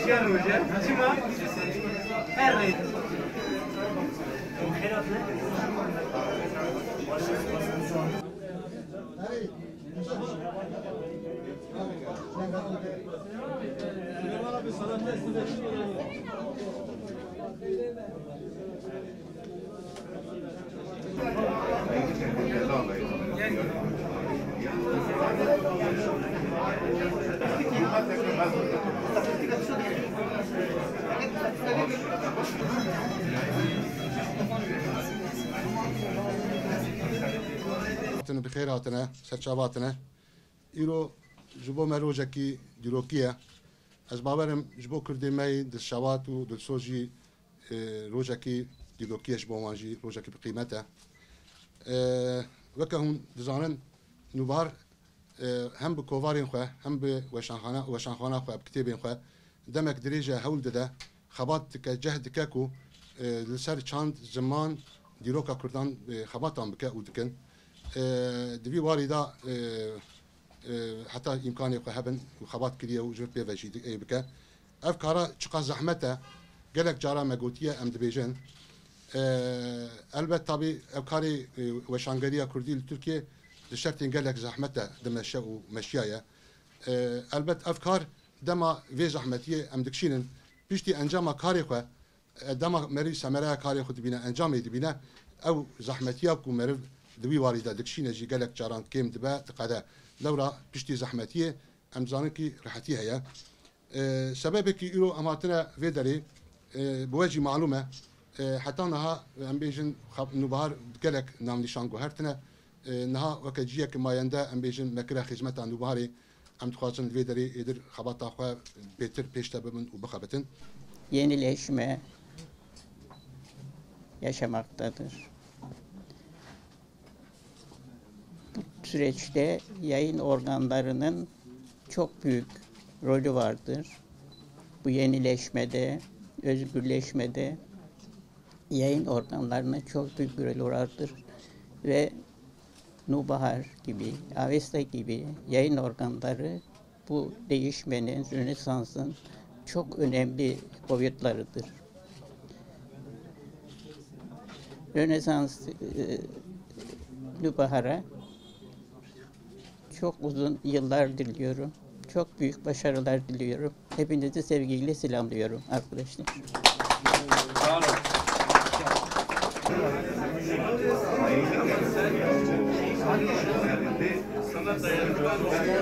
Şiyan Hoca, Cuma, her neydi? بخیر هاتنه سرچاواتنه ایرو جبو مروجه کی دیروکیه از باورم جبو کردی می دل شوات و دل سوجی روجه کی دیروکیش با ماجی روجه کی بقیمته وکه هم دزانن نوبار هم به کوارین خو هم به وشانخانه خو بکتابین خو دمک دریجه هول ده خبات که جهد ککو لسر چند زمان دیروکا کردان خباتان بکه او دکن دوی واریدا حتی امکانی که هبن خبات کلیه و جرت بیوجید ای بکه افکارا چقدر زحمته گلک جارا مگوتیه ام دبیجن البته طبی افکاری وشانگریه کردی ترکیه دشتین گلک زحمته دمشق و مشیایه البته افکار دما وی زحمتیه ام دکشینن پیشتی انجام کاری خو دما مری سمره کاری خود بینه انجام دبینه او زحمتیه کو مر دوی واریدا دکشینه جی گلک جاران کم دبه تقدا لورا پشتی زحمتیه امزانه کی راحتی هيا سبب کی ایرو اماتنا ویدری بوجی معلومه حتی نها ام بیجن خب نوبار گلک نام نشان گوهرتنه نها وکجیه که ماینده ام بیجن مکره خدمت نوباری ام تخواصن ویدری ادر خبات خو بهتر پیشته بمن و بخبتن yenileşme yaşamaktadır. Bu süreçte yayın organlarının çok büyük rolü vardır. Bu yenileşmede, özgürleşmede yayın organlarının çok büyük bir rolü vardır. Ve Nubahar gibi, Avesta gibi yayın organları bu değişmenin, Rönesans'ın çok önemli boyutlarıdır. Rönesans Nubahar'a çok uzun yıllar diliyorum. Çok büyük başarılar diliyorum. Hepinizi sevgiyle selamlıyorum arkadaşlar. Sana dayanıklı